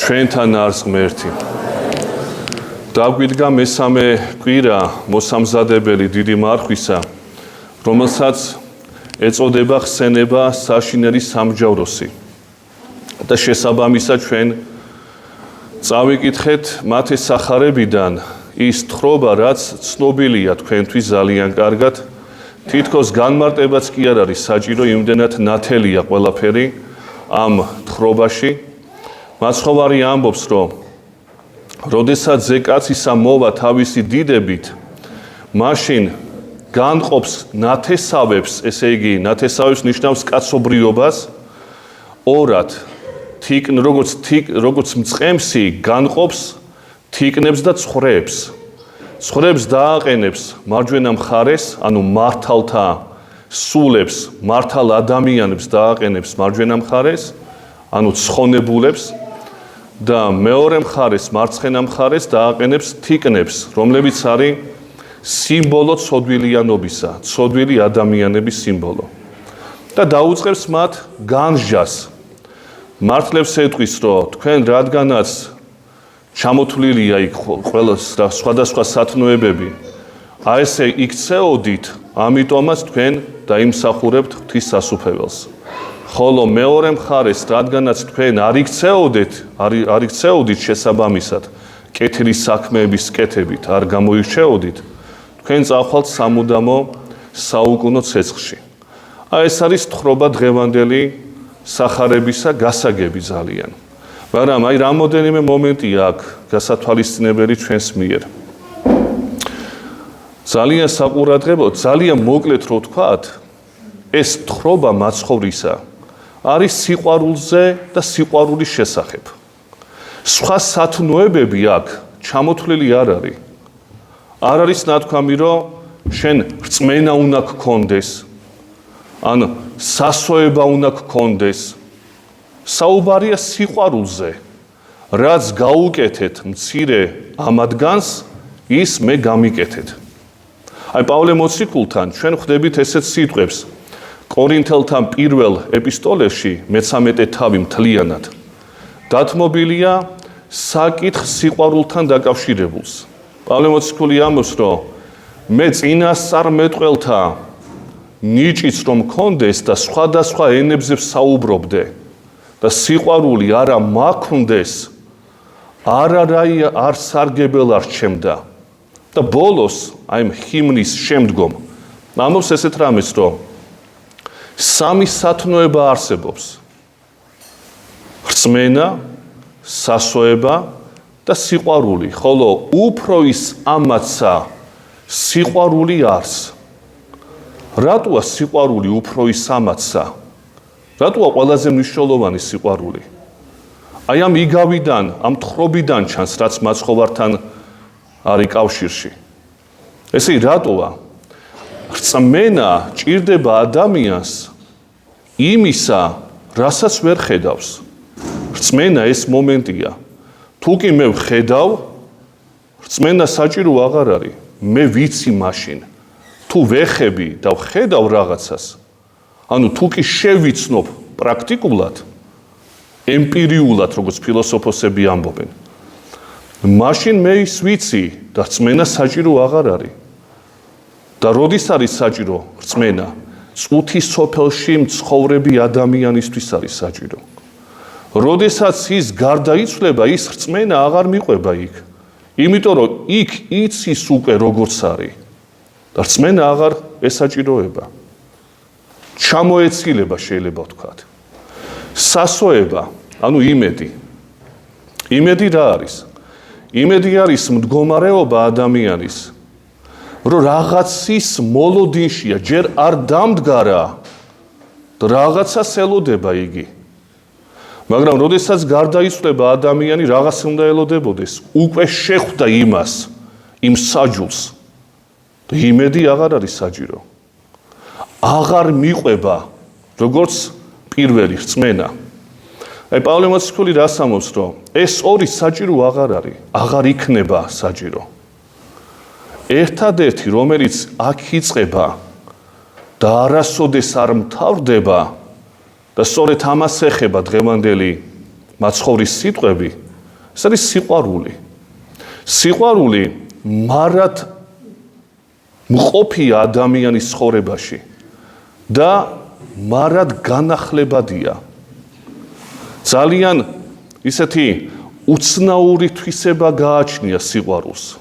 ჩვენთან არის ღმერთი. დაგვიდგა მესამე კვირა მოსამზადებელი დიდი მარხვისა, რომელსაც ეწოდება ხსენება საშინელი სამგზავროსი. და შესაბამისად ჩვენ წავიკითხეთ მათეს სახარებიდან ის თხრობა, რაც ცნობილია თქვენთვის ძალიან კარგად, თითქოს განმარტებაც კი არ არის საჭირო, იმდენად ნათელია ყველაფერი ამ თხრობაში. მაცხოვარი ამბობს, რომ როდესაც ზეკაცისა მოვა თავისი დიდებით, მაშინ განყოფს ნათესავებს, ესე იგი, ნათესავებს ნიშნავს კაცობრიობას, ორად, როგორც მწყემსი განყოფს თიკნებს და ცხვრებს. ცხვრებს დააყენებს მარჯვენა მხარეს, ანუ მართალთა სულებს, მართალ ადამიანებს დააყენებს მარჯვენა მხარეს, ანუ ცხონებულებს და მეორე მხარეს, მარცხენა მხარეს დააყენებს თიკნებს, რომლებიც არის სიმბოლო ცოდვილიანობისა, ცოდვილი ადამიანების სიმბოლო. და დაუწყებს მათ განსჯას. მართლებს ეტყვის, რომ თქვენ რადგანაც ჩამოთვლილია იქ ყველა სხვადასხვა სათნოებები, აი ესე იქცეოდით, ამიტომაც თქვენ დაიმსახურებთ ღვთის სასუფეველს. ხოლო მეორე მხარეს, რადგანაც თქვენ არ იქცეოდით შესაბამისად, კეთილის საქმეების კეთებით არ გამოირჩეოდით, თქვენ წახვალთ სამუდამო საუკუნო ცეცხლში. აი ეს არის თხრობა დღევანდელი სახარებისა გასაგები ძალიან. მაგრამ აი რამოდენიმე მომენტია აქ გასათვალისწინებელი ჩვენს მიერ. ძალიან საყურადღებო, ძალიან მოკლედ რო ვთქვათ, ეს თხრობა მაცხოვრისა არის სიყვარულზე და სიყვარულის შესახებ. სხვა სათნოებები აქ ჩამოთვლილი არ არის. არ არის ნათქვამი, რომ შენ რწმენა უნდა გქონდეს, ან სასოება უნდა გქონდეს. საუბარია სიყვარულზე, რაც გაუკეთეთ მცირე ამადგანს, ის მე გამიკეთეთ. აი პავლე მოციქულთან ჩვენ ხვდებით ესეთ სიტყვებს კორინთელთან პირველ ეპისტოლეში 13 თავი მთლიანად დათმობილია საკითხ სიყვარულთან დაკავშირებულს. პავლე მოციქული ამბობს, რომ მე წინასწარმეტყველთა ნიჭიც რომ მქონდეს და სხვადასხვა ენებზე ვსაუბრობდე და სიყვარული არა მაქვნდეს, არ სარგებელ არ რჩემდა. და ბოლოს, აი ჰიმნის შემდგომ, ამბობს ესეთ რამეს, რომ სამი სათნოება არსებობს. რწმენა, სასოება და სიყვარული, ხოლო უფრო ის ამაცა სიყვარული არს. რატოა სიყვარული უფრო ის ამაცა? რატოა ყველაზე მნიშვნელოვანი სიყვარული? აი ამ იგავიდან, ამ თხრობიდან ჩანს, რაც მაცხოვართან არის კავშირში. ესე იგი, რატოა? რწმენა ჭირდება ადამიანს იმისა, რასაც ვერ ხედავს. რწმენა ეს მომენტია. თუ კი მე ვხედავ, რწმენა საჭირო აღარ არის. მე ვიცი მაშინ. თუ ვეხები და ვხედავ რაღაცას, ანუ თუ კი შევიცნობ პრაქტიკულად, ემპირიულად, როგორც ფილოსოფოსები ამბობენ, მაშინ მე ის ვიცი და რწმენა საჭირო აღარ არის. და როდის არის საჭირო რწმენა? წუთის სოფელში მცხოვრები ადამიანისთვის არის საჭირო. როდესაც ის გარდაიცვლება, ის რწმენა აღარ მიყვება იქ. იმიტომ რომ იქ იცის უკვე როგორც არის. და რწმენა აღარ ესაჭიროება. ჩამოეცილება შეიძლება ვთქვათ. სასოება, ანუ იმედი. იმედი რა არის? იმედი არის მდგომარეობა ადამიანის, რომ რაღაცის მოლოდინშია, ჯერ არ დამდგარა და რაღაცას ელოდება იგი. მაგრამ როდესაც გარდაიცვლება ადამიანი, რაღაც უნდა ელოდებოდეს, უკვე შეხვდა იმას, იმ საჯულს. და იმედი აღარ არის საჭირო. აღარ მიყვება, როგორც პირველი რწმენა. აი პავლე მოციქული რას ამბობს, რომ ეს ორი საჭირო აღარ არის, აღარ იქნება საჭირო. ერთადერთი, რომელიც აქ იწყება და არასოდეს არ მთავრდება და სწორედ ამას ეხება დღევანდელი მაცხოვრის სიტყვები, ეს არის სიყვარული. სიყვარული მარად მყოფია ადამიანის ცხოვრებაში და მარად განახლებადია. ძალიან ისეთი უცნაური თვისება გააჩნია სიყვარულს.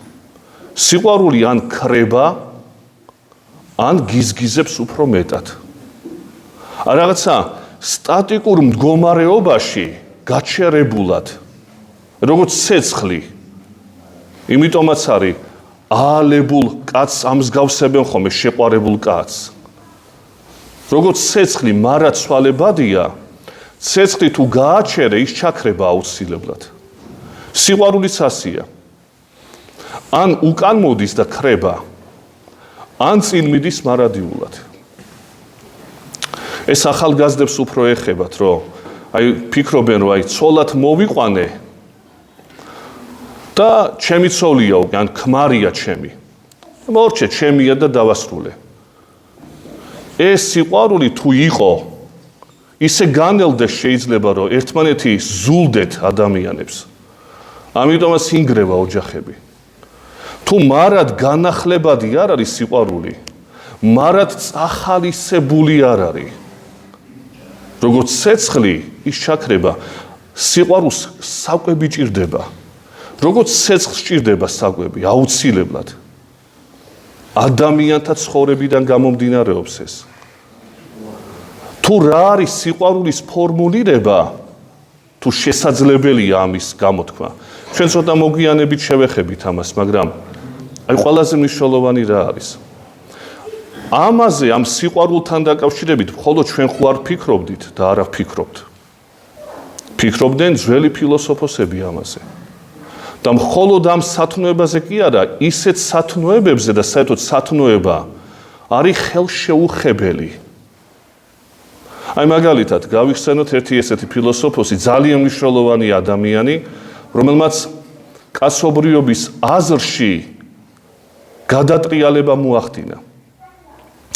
სიყვარული ან ქრება, ან გიზგიზებს უფრო მეტად. რაღაცა სტატიკურ მდგომარეობაში გაჩერებულად, როგორც ცეცხლი, იმიტომაც არის აალებულ კაცს ამსგავსებენ ხოლმე შეყვარებულ კაცს. როგორც ცეცხლი მარაცვალებადია, ცეცხლი თუ გააჩერე, ის ჩაქრება აუცილებლად. სიყვარულიც ასია. ან უკან მოდის და ქრება, ან წინ მიდის მარადიულად. ეს ახალგაზრდებს უფრო ეხებათ, რომ ფიქრობენ, რომ ცოლად მოვიყვანე და ჩემი ცოლია, ან ქმარია ჩემი. მორჩე ჩემია და დავასრულე. ეს სიყვარული თუ იყო, ისე განელდეს შეიძლება, რომ ერთმანეთი ზულდეთ ადამიანებს. ამიტომაც ინგრევა ოჯახები. თუ მარად განახლებადი არ არის სიყვარული, მარად წახალისებული არ არის. როგორც ცეცხლი, ის ჩაქრება, სიყვარულს საკვები ჭირდება. როგორც ცეცხლს ჭირდება საკვები, აუცილებლად. ადამიანთა ცხოვრებიდან გამომდინარეობს ეს. თუ რა არის სიყვარულის ფორმულირება, თუ შესაძლებელია ამის გამოთქმა, ჩვენ ცოტა მოგვიანებით შევეხებით ამას, მაგრამ ყველაზე მნიშვნელოვანი რა არის? ამაზე, ამ სიყვარულთან დაკავშირებით, მხოლოდ ჩვენ ხო არ ფიქრობდით და არა ვფიქრობთ. ფიქრობდნენ ძველი ფილოსოფოსები ამაზე. და მხოლოდ ამ სათნოებაზე კი არა, ისეთ სათნოებებზე და საერთოდ სათნოება არის ხელშეუხებელი. მაგალითად, გავიხსენოთ ერთი ესეთი ფილოსოფოსი, ძალიან მნიშვნელოვანი ადამიანი, რომელმაც კაცობრიობის აზრში გადატრიალება მოახდინა.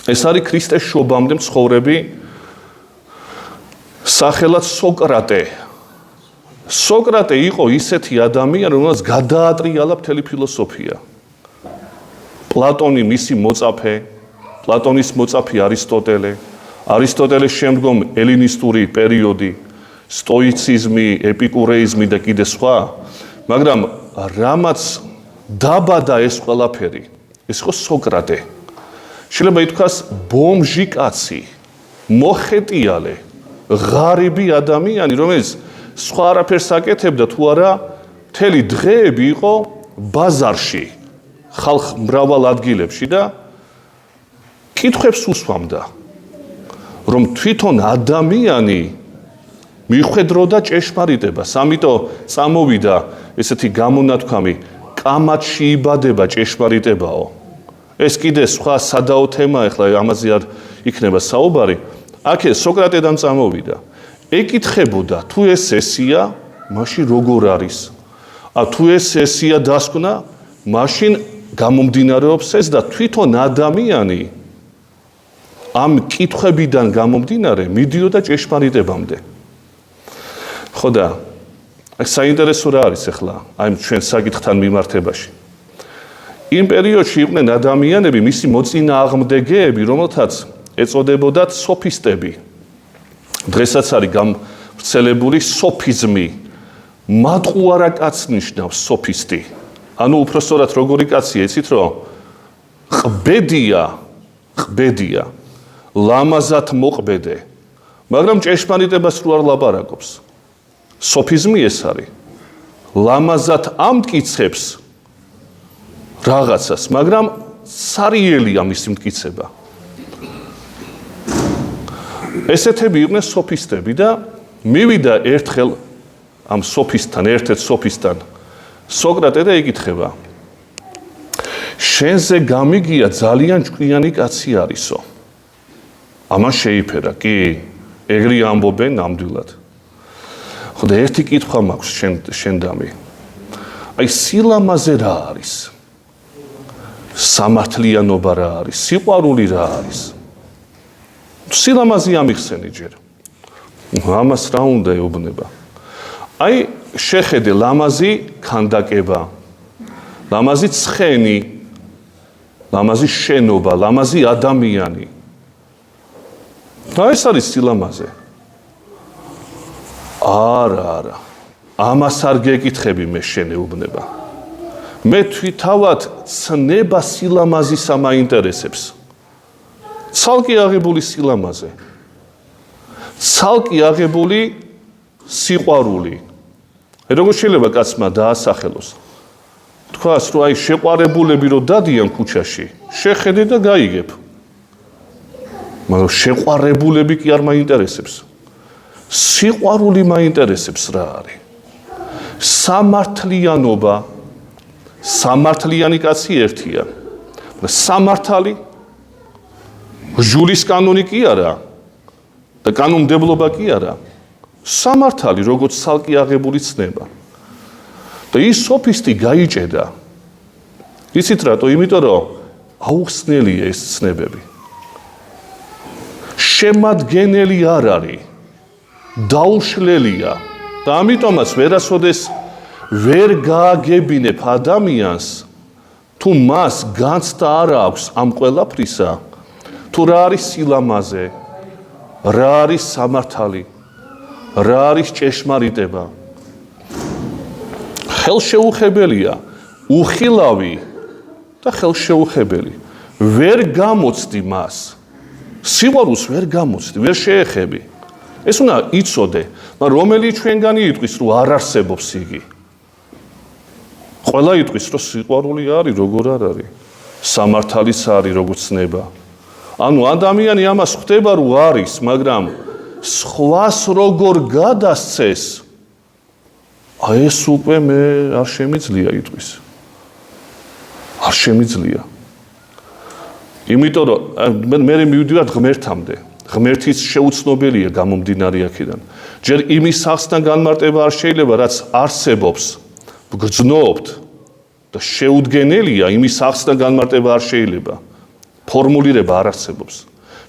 ეს არის ქრისტეს შობამდე მცხოვრები სახელად სოკრატე. სოკრატე იყო ისეთი ადამიანი, რომელსაც გადაატრიალა მთელი ფილოსოფია. პლატონი მისი მოწაფე, პლატონის მოწაფე არისტოტელე, არისტოტელეს შემდგომ ელინისტური პერიოდი, სტოიციზმი, ეპიკურეიზმი და კიდე სხვა, მაგრამ რამაც დაბადა ეს ყველაფერი, ეს იყო სოკრატე. შეიძლება ითქვას ბომჟი კაცი, მოხეტიალე, ღარიბი ადამიანი, რომელიც სხვა არაფერს აკეთებდა თუ არა, მთელი დღეები იყო ბაზარში, ხალხ მრავალ ადგილებში და კითხვებს უსვამდა, რომ თვითონ ადამიანი მიხვედროდა ჭეშმარიტებას, ამიტომ წამოვიდა ესეთი გამონათქვამი, კამათში იბადება ჭეშმარიტებაო. ეს კიდე სხვა სადაო თემა, ახლა ამაზე არ იქნება საუბარი. აქ სოკრატედან წამოვიდა. ეკითხებოდა, თუ ეს ესია, მაშინ როგორ არის? თუ ეს ესია დასკვნა, მაშინ გამომდინარეობს ეს და თვითონ ადამიანი ამ კითხვებიდან გამომდინარე მიდიოდა ჭეშმარიტებამდე. ხო და საინტერესო რა არის ახლა აი ჩვენ საკითხთან მიმართებაში. იმ პერიოდში იყვნენ ადამიანები, მისი მოწინააღმდეგეები, რომელთაც ეწოდებოდათ სოფისტები. დღესაც არის გავრცელებული სოფიზმი. მატყუარა კაცს ნიშნავს სოფისტი. ანუ უпроსტად როგორი კაცია, იცით რომ ყბედია, ლამაზად მოყბედე, მაგრამ ჭეშმარიტებას რო არ ლაპარაკობს. სოფიზმი ეს არის. ლამაზად ამტკიცებს რაღაცას, მაგრამ სარიელია მისი მტკიცება. ესეთები იყვნენ სოფისტები და მივიდა ერთხელ ამ სოფისტთან, ერთ-ერთ სოფისტთან სოკრატე და ეკითხება: შენზე გამიგია ძალიან ჭკვიანი კაცი არისო. ამან შეიფერა, კი, ეგრე ამბობენ ნამდვილად. ხო და ერთი კითხვა მაქვს შენ დამი. აი სილამაზე რა არის? სამართლიანობა რა არის? სიყვარული რა არის? სილამაზე ამიხსენი ჯერ. ამას რა უნდა ეუბნება? აი შეხედე ლამაზი ქანდაკება, ლამაზი ცხენი, ლამაზი შენობა, ლამაზი ადამიანი. ეს არის სილამაზე. არა. ამას არ გეკითხები მე შენეუბნება. მე თვითავად ცნება სილამაზისა მაინტერესებს. ცალკე აღებული სილამაზე. ცალკე აღებული სიყვარული. როგორ შეიძლება კაცმა დაასახელოს? თქვას რომ აი შეყვარებულები რო დადიან ქუჩაში, შეხედე და გაიგებ. მაგრამ შეყვარებულები კი არ მაინტერესებს. სიყვარული მაინტერესებს რა არის. სამართლიანობა, სამართლიანი კაცი ერთია. სამართალი ჟულის კანონი კი არა და კანონმდებლობა კი არა. სამართალი როგორც ცალკე აღებული ცნება. და ის სოფისტი გაიჭედა. იცით რატო? იმიტომ რომ აუხსნელია ეს ცნებები. შემადგენელი არ არის. დაუშლელია და ამიტომაც ვერასოდეს ვერ გააგებინებ ადამიანს თუ მას განცდა არ აქვს ამ ყველაფრისა თუ რა არის სილამაზე, რა არის სამართალი, რა არის ჭეშმარიტება. ხელშეუხებელია უხილავი და ხელშეუხებელი. ვერ გამოცდი მას. სიყვარულს ვერ გამოცდი, ვერ შეეხები. ეს უნდა იცოდე, მაგრამ რომელი ჩვენგანი იტყვის, რომ არ არსებობს იგი? ყველა იტყვის, რომ სიყვარული არის, როგორ არ არის. სამართალიც არის, როგორც ცნება. ანუ ადამიანი ამას ხვდება, რომ არის, მაგრამ სხვას როგორ გადასცეს, ეს უკვე მე არ შემიძლია იტყვის. არ შემიძლია. იმიტომ რომ მე მივდივარ ღმერთამდე. ღმერთის შეუცნობელია გამომდინარე აქედან. ჯერ იმის სახსთან განმარტება არ შეიძლება, რაც არსებობს, გრძნობთ და შეუდგენელია, იმის სახსთან განმარტება არ შეიძლება. ფორმულირება არ არსებობს.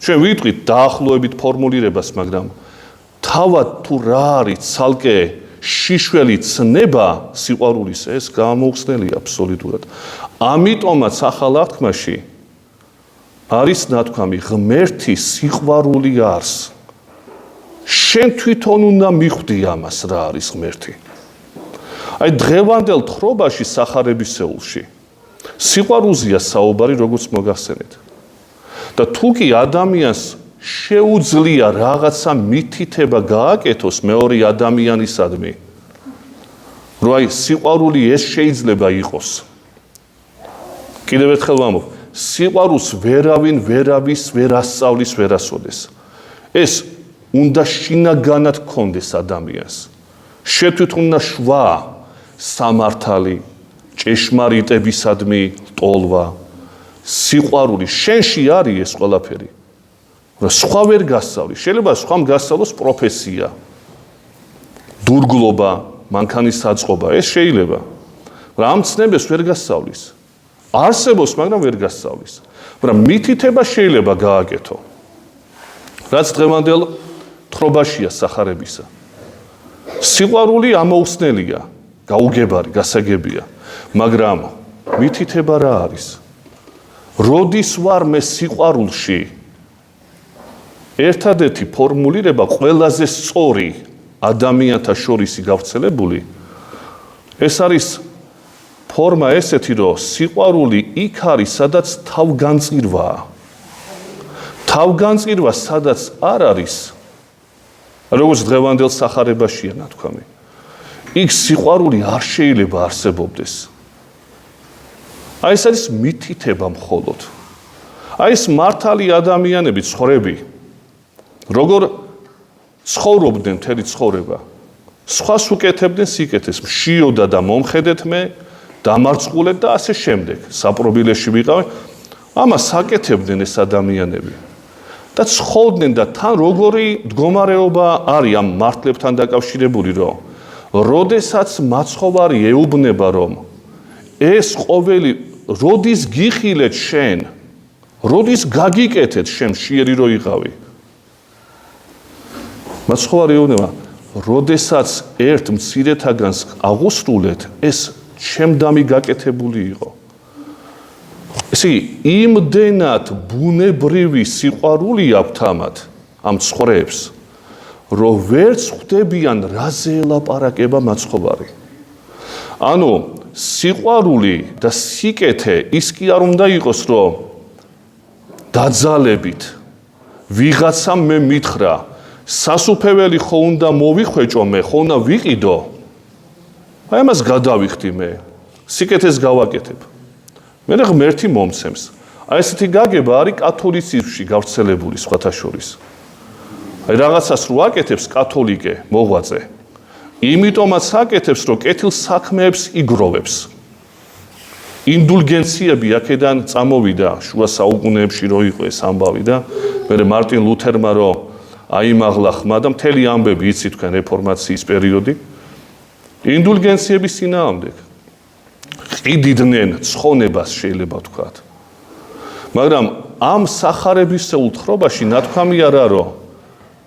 ჩვენ ვიტყვით დაახლოებით ფორმულირებას, მაგრამ თავად თუ რა არის ცალკე შიშველი ცნება სიყვარულის, ეს გამოუხსნელია აბსოლუტურად. ამიტომაც ახალ აღთქმაში არის ნათქვამი ღმერთი სიყვარული არს. შენ თვითონ უნდა მიხვდი ამას რა არის ღმერთი. აი დღევანდელ თხრობაში სახარებისეულში სიყვარულზეა საუბარი როგორც მოგახსენეთ. და თუ კი ადამიანს შეუძლია რაღაცა მითითება გააკეთოს მეორე ადამიანისადმი, რომ აი სიყვარული ეს შეიძლება იყოს. კიდევ ერთხელ ვამბობ, სიყვარულს ვერავის ვერ ასწავლის ვერასოდეს. ეს უნდა შინაგანად გქონდეს ადამიანს. შეთვით უნდა შვა სამართალი, ჭეშმარიტებისადმი ტოლვა, სიყვარული შენში არის ეს ყველაფერი. რა სხვა ვერ გასწავლის. შეიძლება სხვამ გასწავლოს პროფესია, დურგლობა, მანქანის საწყობა, ეს შეიძლება. რა ამ ცნებებს ვერ გასწავლის. არსებობს, მაგრამ ვერ გასწავლის. მაგრამ მითითება შეიძლება გააკეთო. რაც დღევანდელ თხრობაშია სახარებისა. სიყვარული ამოუხსნელია, გაუგებარი, გასაგებია, მაგრამ მითითება რა არის? როდის ვარ მე სიყვარულში? ერთადერთი ფორმულირება ყველაზე სწორი ადამიანთა შორისი გავრცელებული, ეს არის ფორმა ესეთი, რომ სიყვარული იქ არის, სადაც თავგანწირვაა. თავგანწირვა სადაც არ არის, როგორც დღევანდელ სახარებაშია ნათქვამი. იქ სიყვარული არ შეიძლება არსებობდეს. აი ეს არის მითითება მხოლოდ. აი ეს მართალი ადამიანები, ცხოვრები, როგორ ცხოვრობდნენ მთელი ცხოვრება, სხვას უკეთებდნენ სიკეთეს, მშიოდა და მომხედეთ მე, დამარწყულეთ და ასე შემდეგ. საპრობილეში ვიყავენ, ამას აკეთებდნენ ეს ადამიანები. და ცხოვრდნენ და თან როგორი მდგომარეობა არის ამ მართლებთან დაკავშირებული, რომ როდესაც მაცხოვარი ეუბნება, რომ ეს ყოველი როდის გიხილეთ შენ, როდის გაგიკეთეთ შენ მშიერი რო იყავი. მაცხოვარი ეუბნება, როდესაც ერთ მცირეთაგანს აღუსრულეთ, ეს ჩემდამი გაკეთებული იყო. ესე იგი, იმდენად ბუნებრივი სიყვარული აქვთ ამ ცხოვრებს, რომ ვერც ხვდებიან რაზე ელაპარაკება მაცხოვარი. ანუ სიყვარული და სიკეთე ის კი არ უნდა იყოს, რომ დაძალებით ვიღაცამ მე მითხრა, სასუფეველი ხო უნდა მოვიხვეჭო მე, ხო უნდა ვიყიდო, აი ამას გადავიხდი მე, სიკეთეს გავაკეთებ. მე ღმერთი მომცემს. აი ესეთი გაგება არის კათოლიციზმში გავრცელებული სხვათა შორის. აი რაღაცას რო აკეთებს კათოლიკე მოღვაწე, იმიტომაც აკეთებს, რომ კეთილ საქმეებს იგროვებს. ინდულგენციები აქედან წამოვიდა შუა საუკუნეებში რო იყო ეს ამბავი და მე მარტინ ლუთერმა რო აიმაღლა ხმა და მთელი ამბები იცი თქვენ რეფორმაციის პერიოდი, ინდულგენციების წინააღმდეგ ყიდიდნენ ცხონებას შეიძლება ვთქვათ. მაგრამ ამ სახარებისეულ თხრობაში ნათქვამი არა, რომ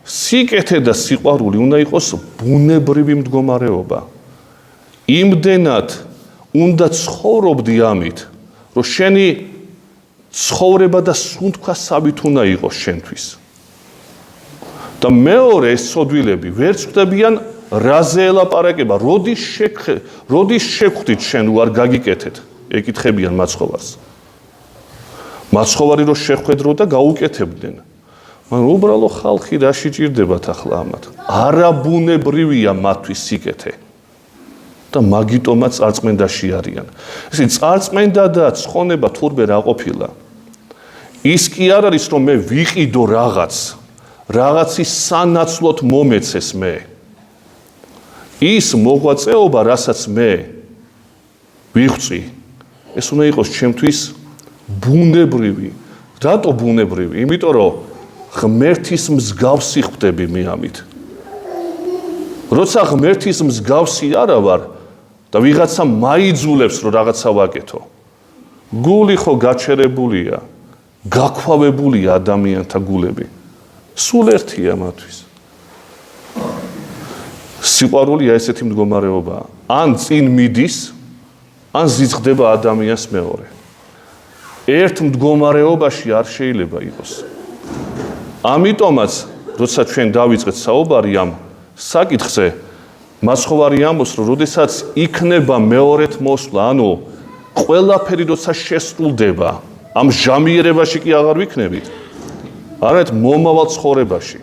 სიკეთე და სიყვარული უნდა იყოს ბუნებრივი მდგომარეობა. იმდენად უნდა ცხოვრობდი ამით, რომ შენი ცხოვრება და სუნთქვა საბით უნდა იყოს შენთვის. და მეორე ეს ცოდვილები ვერც ხვდებიან რაზე ელაპარაკება, როდის შეგხვდით შენ უარ გაგიკეთეთ, ეკითხებიან მაცხოვარს. მაცხოვარი რო შეხვედრო და გაუკეთებდნენ. მაგრამ უბრალო ხალხი რა შეჭირდებათ ახლა ამათ? არაბუნებრივია მათთვის სიკეთე. და მაგიტომაც წარწმენდაში არიან. ესე წარწმენდა და ცხონება თურმე რა ყოფილა? ის კი არ არის რომ მე ვიყიდო რაღაცის სანაცვლოდ მომეცეს მე. ის მოღვაწეობა, რასაც მე ვიხვწი, ეს უნდა იყოს ჩემთვის ბუნებრივი. რატო ბუნებრივი? იმიტომ რომ ღმერთის მსგავსი ხვდები მე ამით. როცა ღმერთის მსგავსი არა ვარ და ვიღაცა მაიძულებს რომ რაღაცა ვაკეთო, გული ხო გაჩერებულია, გაქვავებულია ადამიანთა გულები. სულ ერთია მათთვის. სიყვარულია ესეთი მდგომარეობაა. ან წინ მიდის, ან ზიწყდება ადამიანს მეორე. ერთ მდგომარეობაში არ შეიძლება იყოს. ამიტომაც, როცა ჩვენ დავიწყეთ საუბარი ამ საკითხზე, მაცხოვარი ამბობს, რომ როდესაც იქნება მეორეთ მოსვლა, ანუ ყველაფერი როცა შესრულდება, ამ ჟამიერებაში კი აღარ ვიქნებით, არამედ მომავალ ცხოვრებაში,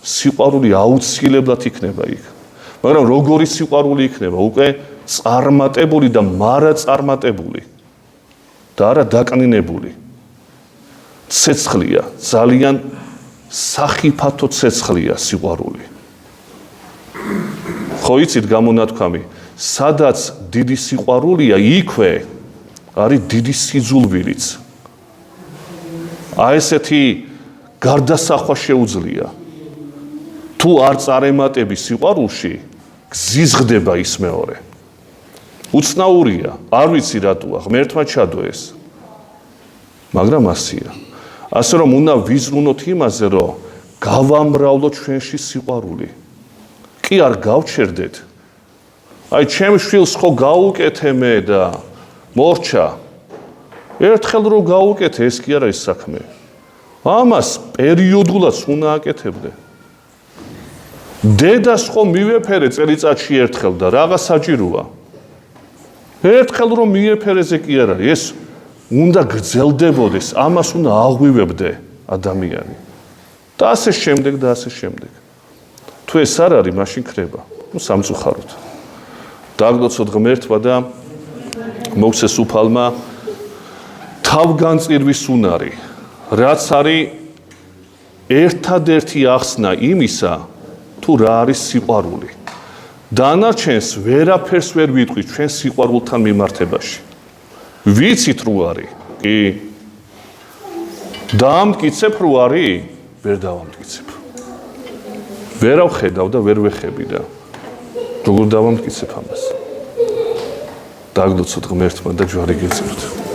სიყვარული აუცილებლად იქნება იქ. მაგრამ როგორი სიყვარული იქნება? უკვე წარმატებული და მარაწარმატებული და არა დაკნინებული. ცეცხლია, ძალიან სახიფათო ცეცხლია სიყვარული. ხო იცით გამონათქვამი, სადაც დიდი სიყვარულია, იქვე არის დიდი სიძულვილიც. აი ესეთი გარდასახვა შეუძლია. თუ არ წარემატები სიყვარულში, გზიზღდება ის მეორე. უცნაურია, არ ვიცი რატოა, ღმერთმა ჩადო ეს. მაგრამ ასია. ასე რომ უნდა ვიზრუნოთ იმაზე, რომ გავამრავლოთ ჩვენში სიყვარული. კი არ გავჩერდეთ. აი ჩემ შვილს ხო გაუკეთე მე და მორჩა. ერთხელ რო გაუკეთე, ეს კი არ არის საქმე. ამას პერიოდულად უნდა აკეთებდე. დედას ხო მივეფერე წელიწადში ერთხელ და რაღა საჭიროა. ერთხელ რომ მიეფერეზე კი არ არის, ეს უნდა გრძელდებოდეს, ამას უნდა აღვივებდე ადამიანი. და ასე შემდეგ და ასე შემდეგ. თუ ეს არ არის, მაშინ ქრება. სამწუხაროდ. დაგლოცოთ ღმერთმა და მოგცეს უფალმა თავგანწირვის უნარი, რაც არის ერთადერთი ახსნა იმისა, თუ რა არის სიყვარული. დანარჩენს ვერაფერს ვერ ვიტყვით ჩვენ სიყვარულთან მიმართებაში. ვიცით რო არის? კი. დაამტკიცებ რო არის? ვერ დავამტკიცებ. ვერავხედავ და ვერ ვეხები და როგორ დავამტკიცებ ამას? დაგლოცოთ ღმერთმა და ჯვარი გეწიროთ.